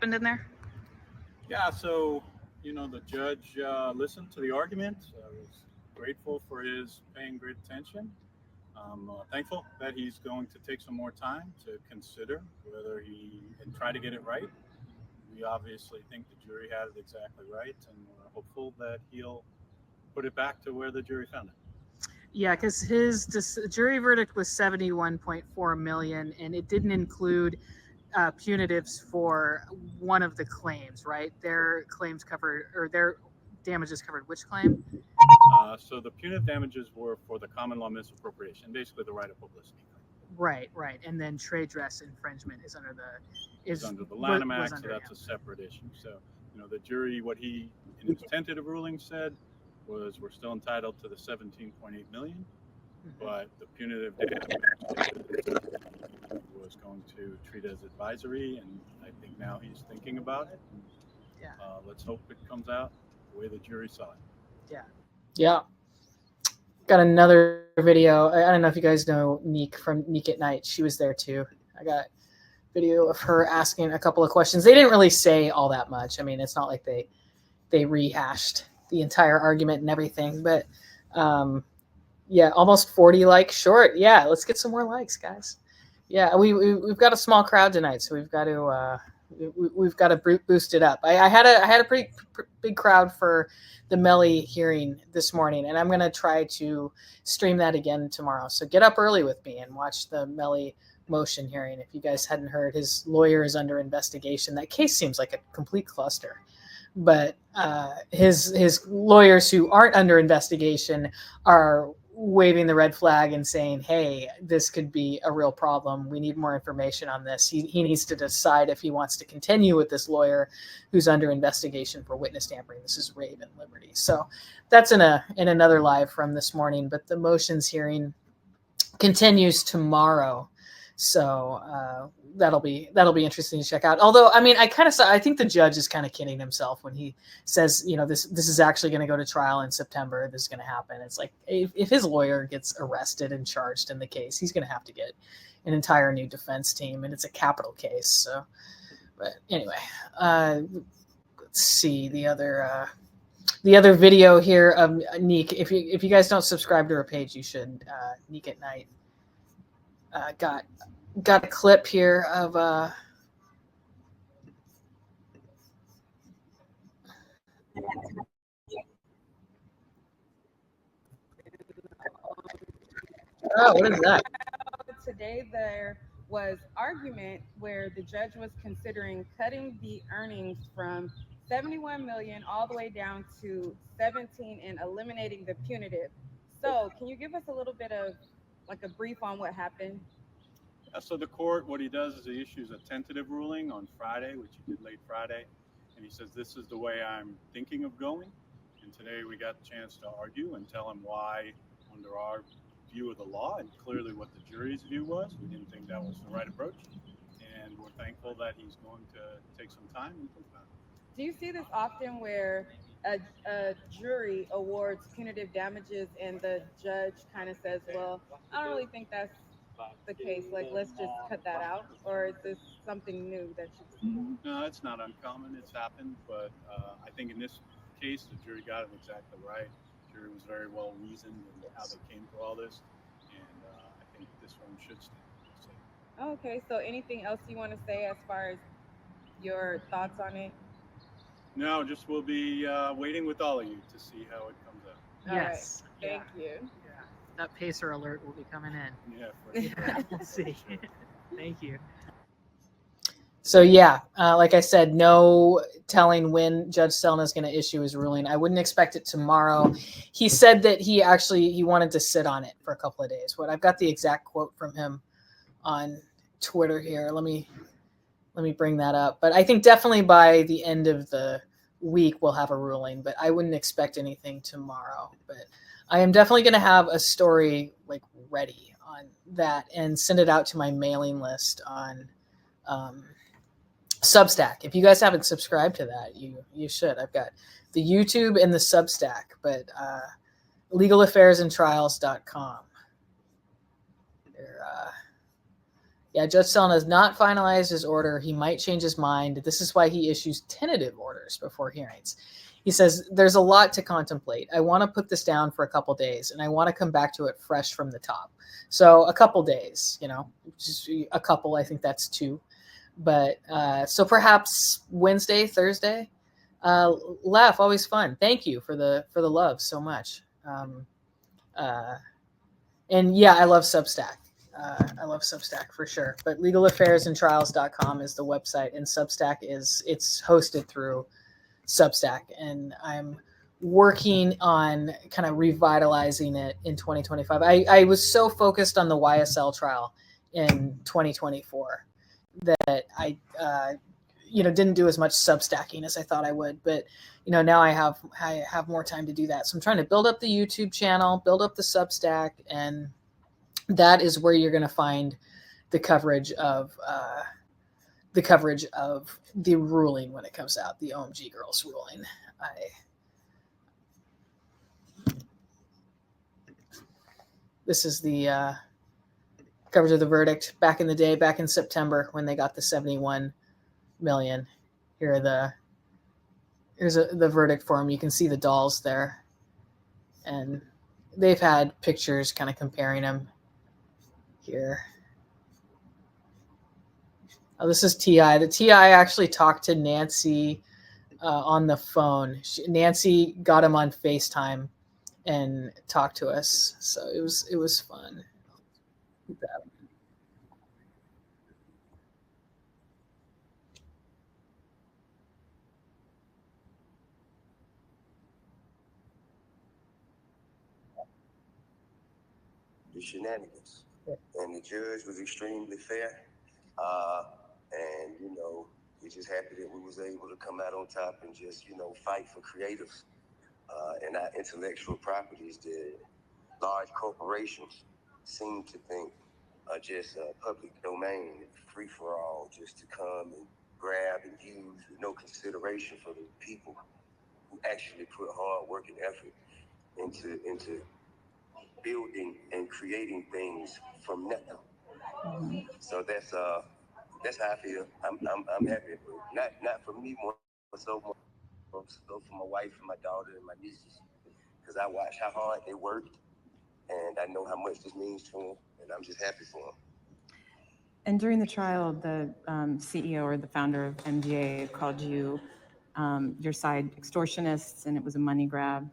happened in there? Yeah, so, the judge listened to the argument. Was grateful for his paying great attention. Thankful that he's going to take some more time to consider whether and try to get it right. We obviously think the jury had it exactly right, and we're hopeful that he'll put it back to where the jury found it. Yeah, because his jury verdict was $71.4 million, and it didn't include punitives for one of the claims, right? Their claims covered, or their damages covered which claim? So the punitive damages were for the common law misappropriation, basically the right of publicity. Right. And then trade dress infringement is under the Lanham Act, so that's a separate issue. So, the jury, what he in his tentative ruling said was we're still entitled to the $17.8 million, but the punitive damage was going to treat as advisory, and I think now he's thinking about it. Yeah. Let's hope it comes out the way the jury saw it. Yeah. Got another video. I don't know if you guys know Neek from Neek at Night. She was there too. I got video of her asking a couple of questions. They didn't really say all that much. I mean, it's not like they rehashed the entire argument and everything, but almost 40 likes short. Yeah, let's get some more likes, guys. Yeah, we've got a small crowd tonight, so we've got to boost it up. I had a pretty big crowd for the Melly hearing this morning, and I'm going to try to stream that again tomorrow. So get up early with me and watch the Melly motion hearing. If you guys hadn't heard, his lawyer is under investigation. That case seems like a complete cluster, but his lawyers who aren't under investigation are waving the red flag and saying, hey, this could be a real problem. We need more information on this. He needs to decide if he wants to continue with this lawyer who's under investigation for witness tampering. This is Raven Liberty. So that's in another live from this morning, but the motions hearing continues tomorrow. So that'll be interesting to check out. Although, I mean, I think the judge is kind of kidding himself when he says, this is actually going to go to trial in September. This is going to happen. It's like if his lawyer gets arrested and charged in the case, he's going to have to get an entire new defense team, and it's a capital case. So, but anyway, let's see the other video here of Neek. If you guys don't subscribe to her page, you should. Neek at Night. Got a clip here of oh, what is that? Today there was argument where the judge was considering cutting the earnings from 71 million all the way down to 17 and eliminating the punitive. So can you give us a little bit of like a brief on what happened? So the court, what he does is he issues a tentative ruling on Friday, which he did late Friday, and he says, this is the way I'm thinking of going. And today we got the chance to argue and tell him why, under our view of the law, and clearly what the jury's view was, we didn't think that was the right approach. And we're thankful that he's going to take some time and think about it. Do you see this often where a jury awards punitive damages and the judge kind of says, well, I don't really think that's the case, like let's just cut that out? Or is this something new that you've seen? No, it's not uncommon. It's happened, but I think in this case the jury got it exactly right. The jury was very well reasoned in how they came to all this, and I think this one should stay. Okay, so anything else you want to say as far as your thoughts on it? No, just we'll be waiting with all of you to see how it comes out. Yes. All right. Thank you. That pacer alert will be coming in. Yeah, for sure. Yeah, we'll see. Thank you. So like I said, no telling when Judge Selna is going to issue his ruling. I wouldn't expect it tomorrow. He said that he wanted to sit on it for a couple of days. I've got the exact quote from him on Twitter here. Let me bring that up. But I think definitely by the end of the week we'll have a ruling. But I wouldn't expect anything tomorrow. But I am definitely going to have a story like ready on that and send it out to my mailing list on Substack. If you guys haven't subscribed to that, you should. I've got the YouTube and the Substack, but legalaffairsandtrials.com. Yeah, Judge Selna has not finalized his order. He might change his mind. This is why he issues tentative orders before hearings. He says, there's a lot to contemplate. I want to put this down for a couple days, and I want to come back to it fresh from the top. So a couple days, just a couple, I think that's two. But so perhaps Wednesday, Thursday. Laugh, always fun. Thank you for the love so much. And yeah, I love Substack. I love Substack for sure. But legalaffairsandtrials.com is the website, and Substack it's hosted through Substack, and I'm working on kind of revitalizing it in 2025. I was so focused on the YSL trial in 2024 that I didn't do as much Substacking as I thought I would, but now I have more time to do that. So I'm trying to build up the YouTube channel, build up the Substack, and that is where you're going to find the coverage of the ruling when it comes out, the OMG Girlz ruling. This is the coverage of the verdict back in the day, back in September when they got the 71 million. Here's the verdict form. You can see the dolls there, and they've had pictures kind of comparing them here. Oh, this is T.I. The T.I. actually talked to Nancy on the phone. Nancy got him on FaceTime and talked to us, so it was fun. The shenanigans, and the judge was extremely fair, and we're just happy that we was able to come out on top and just fight for creatives and our intellectual properties that large corporations seem to think are just public domain, free for all, just to come and grab and use with no consideration for the people who actually put hard work and effort into building and creating things from nothing. Mm-hmm. So that's how I feel. I'm happy, but not for me more so for my wife and my daughter and my nieces, because I watch how hard they worked, and I know how much this means to them, and I'm just happy for them. And during the trial, the CEO or the founder of MGA called you, your side, extortionists, and it was a money grab.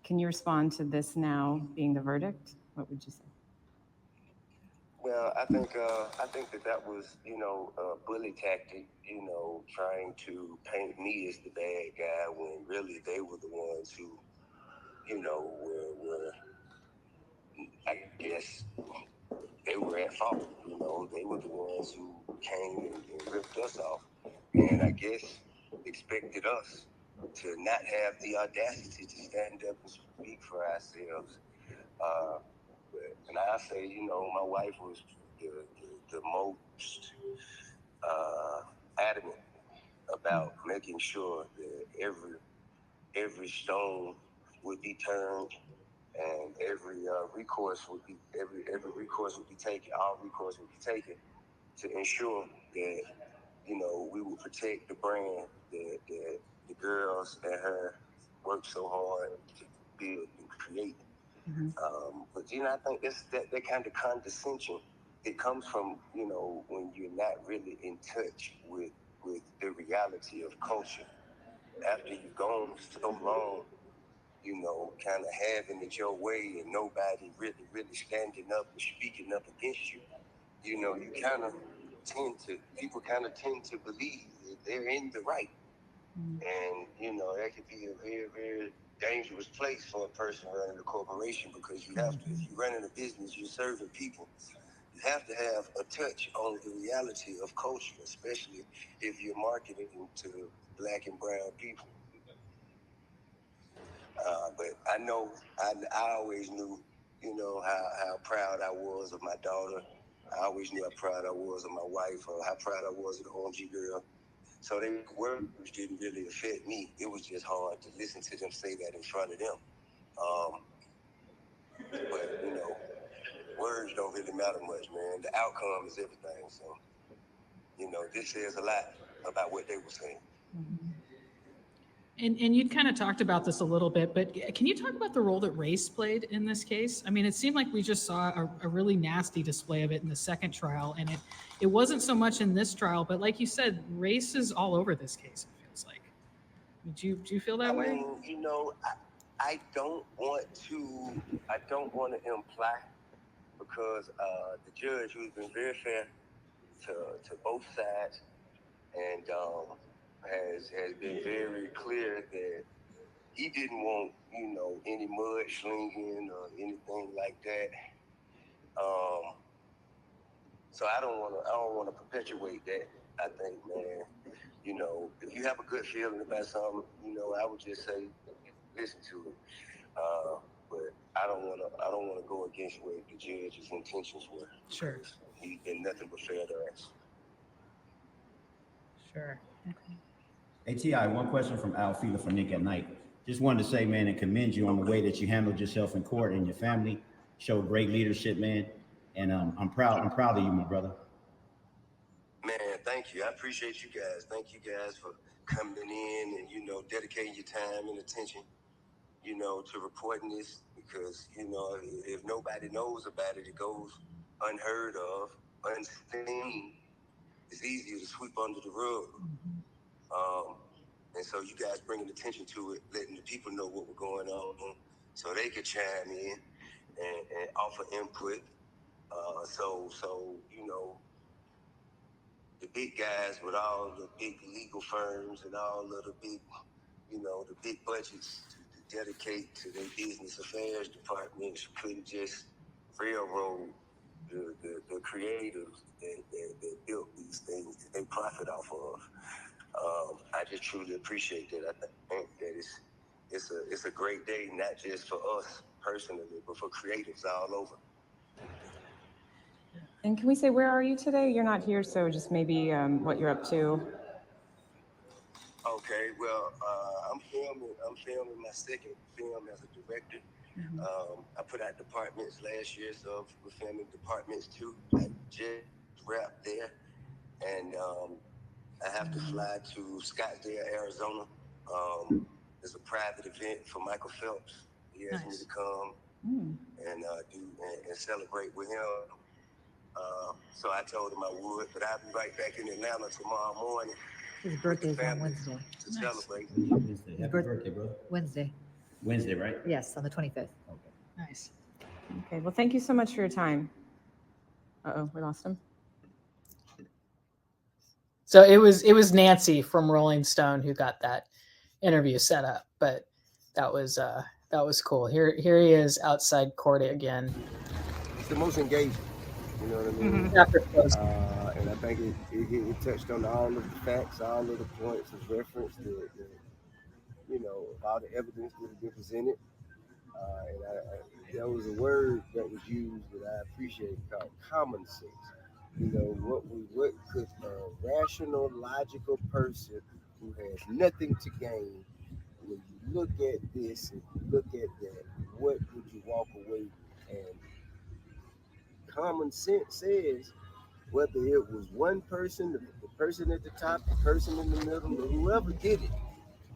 Can you respond to this now being the verdict? What would you say? Well, I think that was, a bully tactic, trying to paint me as the bad guy when really they were the ones who, were I guess, they were at fault. They were the ones who came and ripped us off, and I guess expected us to not have the audacity to stand up and speak for ourselves. And I say, my wife was the most adamant about making sure that every stone would be turned, and every recourse would be taken. All recourse would be taken to ensure that we would protect the brand that the girls and her worked so hard to build and create. Mm-hmm. But I think that kind of condescension, it comes from when you're not really in touch with the reality of culture. After you've gone so long, kind of having it your way and nobody really standing up and speaking up against you, people kind of tend to believe that they're in the right. And, that could be a very, very dangerous place for a person running a corporation, because you have to, if you're running a business, you're serving people, you have to have a touch on the reality of culture, especially if you're marketing to Black and brown people. But I know, I always knew, how proud I was of my daughter. I always knew how proud I was of my wife, or how proud I was of the OMG Girl. So they words didn't really affect me. It was just hard to listen to them say that in front of them. But words don't really matter much, man. The outcome is everything. So, this says a lot about what they were saying. And you'd kind of talked about this a little bit, but can you talk about the role that race played in this case? I mean, it seemed like we just saw a really nasty display of it in the second trial, and it wasn't so much in this trial, but like you said, race is all over this case, it feels like. Do you feel that way? mean, I don't want to imply, because the judge, who's been very fair to both sides, and has been very clear that he didn't want, any mud slinging or anything like that. So I don't want to perpetuate that. I think, man, if you have a good feeling about something, I would just say, listen to it. But I don't want to go against what the judge's intentions were. Sure. He's been nothing but fair to us. Sure. Hey, T.I., one question from Al Fila for Nick at Night. Just wanted to say, man, and commend you on the way that you handled yourself in court and your family. Showed great leadership, man. And I'm proud of you, my brother. Man, thank you. I appreciate you guys. Thank you guys for coming in and, dedicating your time and attention, to reporting this, because, if nobody knows about it, it goes unheard of, unseen. It's easier to sweep under the rug. And so you guys bringing attention to it, letting the people know what was going on so they could chime in and offer input. So the big guys with all the big legal firms and all of the big, the big budgets to dedicate to their business affairs departments couldn't just railroad the creatives that built these things that they profit off of. I just truly appreciate that. I think that it's a great day, not just for us personally, but for creatives all over. And can we say, where are you today? You're not here, so just maybe what you're up to. Okay, well, I'm filming my second film as a director. I put out Departments last year, so we're filming Departments 2. I just wrapped there, and I have to fly to Scottsdale, Arizona. It's a private event for Michael Phelps. He asked me to come and celebrate with him. So I told him I would, but I'll be right back in Atlanta tomorrow morning. His birthday's on Wednesday. To celebrate. Wednesday. Happy birthday, bro. Wednesday. Wednesday, right? Yes, on the 25th. Okay. Nice. Okay, well, thank you so much for your time. Uh-oh, we lost him. So it was Nancy from Rolling Stone who got that interview set up, but that was cool. Here he is outside court again. It's the most engaging, you know what I mean? After closing. And I think it touched on all of the facts, all of the points of reference, all the evidence that had been presented. And there was a word that was used that I appreciate called common sense. What could a rational, logical person who has nothing to gain, when you look at this and you look at that, what would you walk away? And common sense says, whether it was one person, the person at the top, the person in the middle, or whoever did it,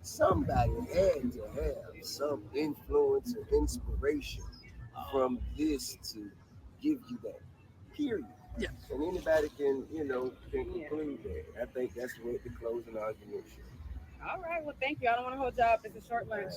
somebody had to have some influence or inspiration from this to give you that. Period. Yeah. And anybody can conclude that. I think that's what the closing argument should. All right. Well, thank you. I don't want to hold you up. It's a short lunch.